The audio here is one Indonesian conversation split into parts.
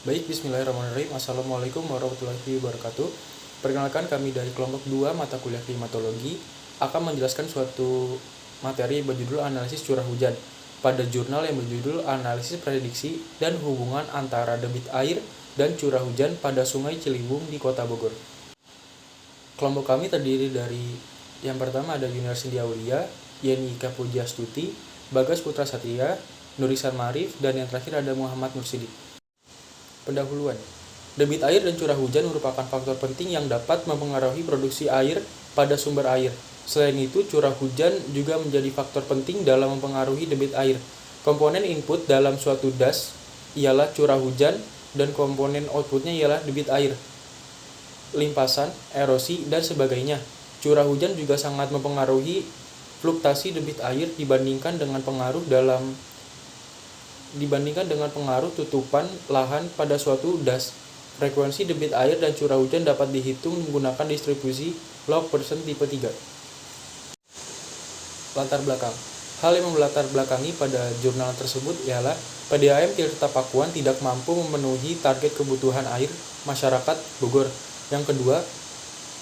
Baik, bismillahirrahmanirrahim. Assalamualaikum warahmatullahi wabarakatuh. Perkenalkan, kami dari kelompok 2 mata kuliah klimatologi akan menjelaskan suatu materi berjudul analisis curah hujan pada jurnal yang berjudul analisis prediksi dan hubungan antara debit air dan curah hujan pada Sungai Ciliwung di Kota Bogor. Kelompok kami terdiri dari yang pertama ada Junior Sindia Aulia, Yeni Ika Pujiastuti, Bagas Putra Satria, Nurisan Marif, dan yang terakhir ada Muhammad Nursidi. Pendahuluan. Debit air dan curah hujan merupakan faktor penting yang dapat mempengaruhi produksi air pada sumber air. Selain itu, curah hujan juga menjadi faktor penting dalam mempengaruhi debit air. Komponen input dalam suatu das ialah curah hujan dan komponen outputnya ialah debit air, limpasan, erosi, dan sebagainya. Curah hujan juga sangat mempengaruhi fluktuasi debit air dibandingkan dengan pengaruh tutupan lahan pada suatu das. Frekuensi debit air dan curah hujan dapat dihitung menggunakan distribusi log persen tipe 3. Latar belakang. Hal yang melatar belakangi pada jurnal tersebut ialah PDAM Tirta Pakuan tidak mampu memenuhi target kebutuhan air masyarakat Bogor. Yang kedua,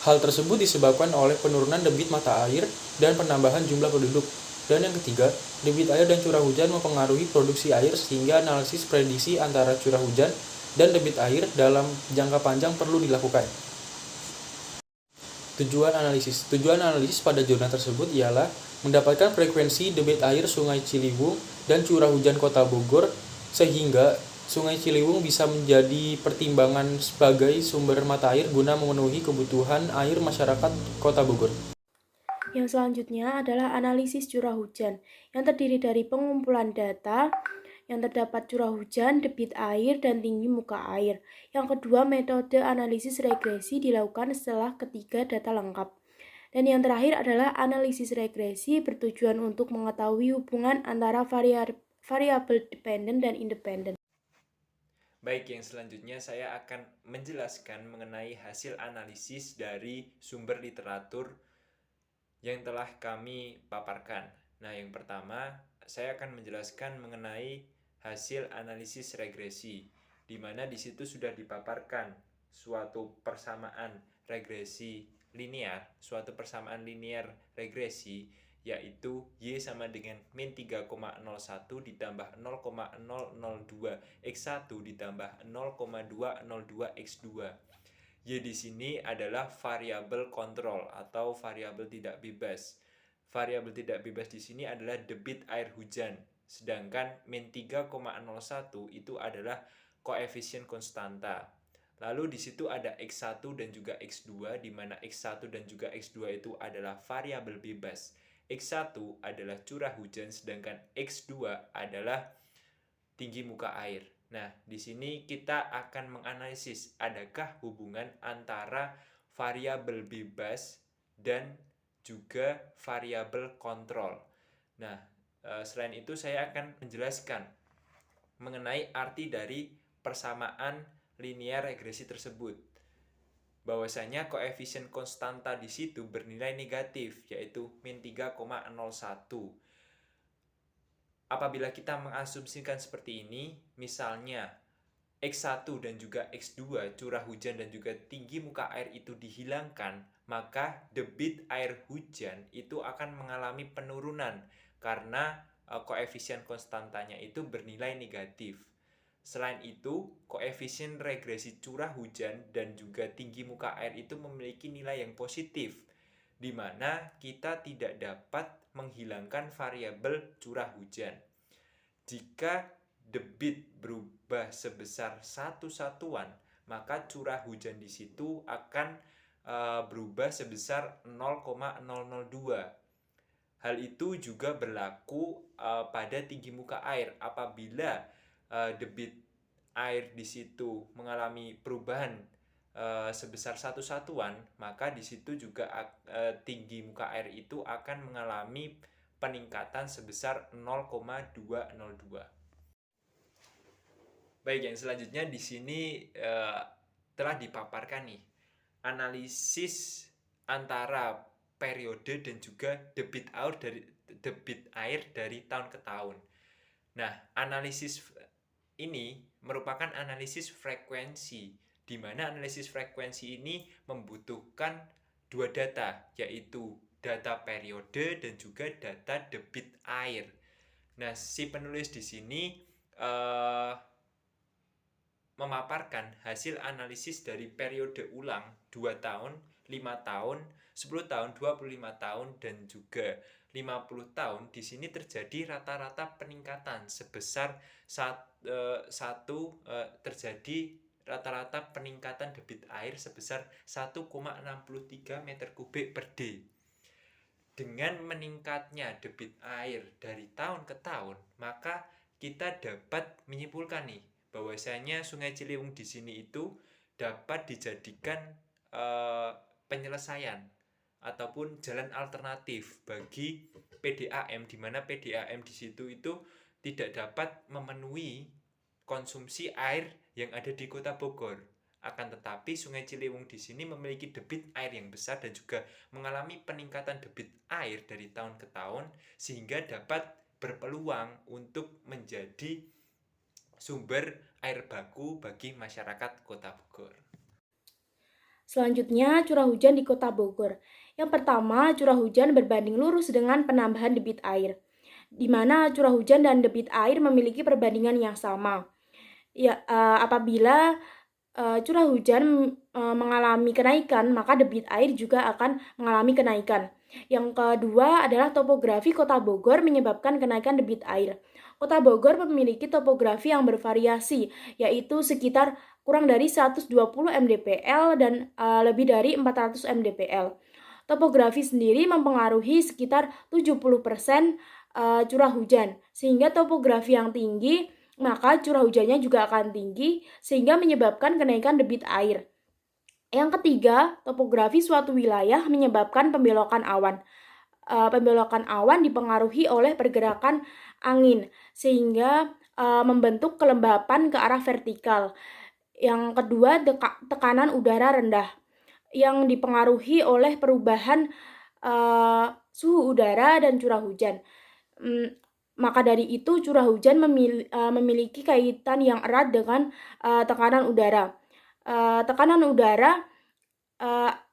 hal tersebut disebabkan oleh penurunan debit mata air dan penambahan jumlah penduduk. Dan yang ketiga, debit air dan curah hujan mempengaruhi produksi air sehingga analisis prediksi antara curah hujan dan debit air dalam jangka panjang perlu dilakukan. Tujuan analisis pada jurnal tersebut ialah mendapatkan frekuensi debit air Sungai Ciliwung dan curah hujan Kota Bogor sehingga Sungai Ciliwung bisa menjadi pertimbangan sebagai sumber mata air guna memenuhi kebutuhan air masyarakat Kota Bogor. Yang selanjutnya adalah analisis curah hujan, yang terdiri dari pengumpulan data yang terdapat curah hujan, debit air, dan tinggi muka air. Yang kedua, metode analisis regresi dilakukan setelah ketiga data lengkap. Dan yang terakhir adalah analisis regresi bertujuan untuk mengetahui hubungan antara variabel dependen dan independen. Baik, yang selanjutnya saya akan menjelaskan mengenai hasil analisis dari sumber literatur yang telah kami paparkan. Nah, yang pertama, saya akan menjelaskan mengenai hasil analisis regresi, di mana di situ sudah dipaparkan suatu persamaan linear regresi, yaitu Y sama dengan min 3,01 ditambah 0,002 X1 ditambah 0,202 X2. Y di sini adalah variabel kontrol atau variabel tidak bebas. Variabel tidak bebas di sini adalah debit air hujan, sedangkan min 3,01 itu adalah koefisien konstanta. Lalu di situ ada X1 dan juga X2, di mana X1 dan juga X2 itu adalah variabel bebas. X1 adalah curah hujan, sedangkan X2 adalah tinggi muka air. Nah, di sini kita akan menganalisis adakah hubungan antara variabel bebas dan juga variabel kontrol. Nah, selain itu saya akan menjelaskan mengenai arti dari persamaan linear regresi tersebut. Bahwasanya koefisien konstanta di situ bernilai negatif, yaitu min 3,01. Apabila kita mengasumsikan seperti ini, misalnya X1 dan juga X2, curah hujan dan juga tinggi muka air itu dihilangkan, maka debit air hujan itu akan mengalami penurunan karena koefisien konstantanya itu bernilai negatif. Selain itu, koefisien regresi curah hujan dan juga tinggi muka air itu memiliki nilai yang positif, di mana kita tidak dapat menghilangkan variabel curah hujan. Jika debit berubah sebesar satu satuan, maka curah hujan di situ akan berubah sebesar 0,002. Hal itu juga berlaku pada tinggi muka air. Apabila debit air di situ mengalami perubahan sebesar satu satuan, maka di situ juga tinggi muka air itu akan mengalami peningkatan sebesar 0,202. Baik, yang selanjutnya di sini telah dipaparkan nih analisis antara periode dan juga debit air dari tahun ke tahun. Nah, analisis ini merupakan analisis frekuensi, di mana analisis frekuensi ini membutuhkan dua data, yaitu data periode dan juga data debit air. Nah, si penulis di sini memaparkan hasil analisis dari periode ulang 2 tahun, 5 tahun, 10 tahun, 25 tahun, dan juga 50 tahun. Di sini terjadi rata-rata peningkatan sebesar terjadi rata-rata peningkatan debit air sebesar 1,63 meter kubik per D. Dengan meningkatnya debit air dari tahun ke tahun, maka kita dapat menyimpulkan nih bahwasanya Sungai Ciliwung di sini itu dapat dijadikan penyelesaian ataupun jalan alternatif bagi PDAM, di mana PDAM di situ itu tidak dapat memenuhi konsumsi air yang ada di Kota Bogor. Akan tetapi Sungai Ciliwung di sini memiliki debit air yang besar dan juga mengalami peningkatan debit air dari tahun ke tahun, sehingga dapat berpeluang untuk menjadi sumber air baku bagi masyarakat Kota Bogor. Selanjutnya, curah hujan di Kota Bogor. Yang pertama, curah hujan berbanding lurus dengan penambahan debit air, di mana curah hujan dan debit air memiliki perbandingan yang sama. Ya, apabila curah hujan mengalami kenaikan, maka debit air juga akan mengalami kenaikan. Yang kedua adalah topografi Kota Bogor menyebabkan kenaikan debit air. Kota Bogor memiliki topografi yang bervariasi, yaitu sekitar kurang dari 120 mdpl dan lebih dari 400 mdpl. Topografi sendiri mempengaruhi sekitar 70% curah hujan, sehingga topografi yang tinggi, maka curah hujannya juga akan tinggi, sehingga menyebabkan kenaikan debit air. Yang ketiga, topografi suatu wilayah menyebabkan pembelokan awan. Pembelokan awan dipengaruhi oleh pergerakan angin, sehingga membentuk kelembapan ke arah vertikal. Yang kedua, tekanan udara rendah, yang dipengaruhi oleh perubahan suhu udara dan curah hujan. Maka dari itu curah hujan memiliki kaitan yang erat dengan tekanan udara. Tekanan udara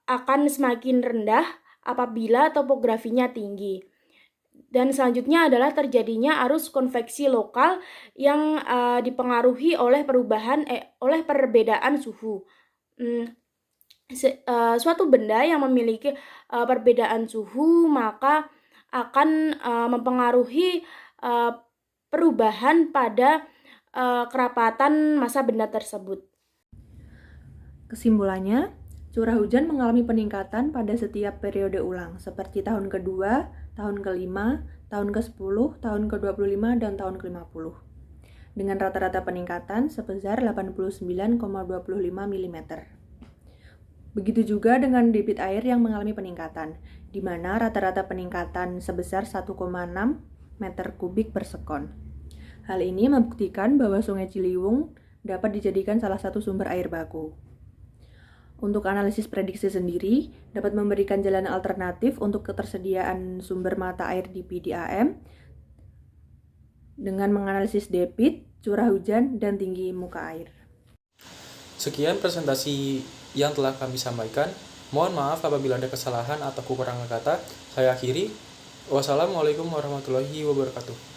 akan semakin rendah apabila topografinya tinggi. Dan selanjutnya adalah terjadinya arus konveksi lokal yang dipengaruhi oleh perbedaan suhu. Suatu benda yang memiliki perbedaan suhu maka akan mempengaruhi perubahan pada kerapatan massa benda tersebut. Kesimpulannya, curah hujan mengalami peningkatan pada setiap periode ulang, seperti tahun ke-2, tahun ke-5, tahun ke-10, tahun ke-25, dan tahun ke-50, dengan rata-rata peningkatan sebesar 89,25 mm. Begitu juga dengan debit air yang mengalami peningkatan, di mana rata-rata peningkatan sebesar 1,6 meter kubik per sekon. Hal ini membuktikan bahwa Sungai Ciliwung dapat dijadikan salah satu sumber air baku. Untuk analisis prediksi sendiri, dapat memberikan jalan alternatif untuk ketersediaan sumber mata air di PDAM dengan menganalisis debit, curah hujan, dan tinggi muka air. Sekian presentasi yang telah kami sampaikan. Mohon maaf apabila ada kesalahan atau kekurangan kata. Saya akhiri. Wassalamualaikum warahmatullahi wabarakatuh.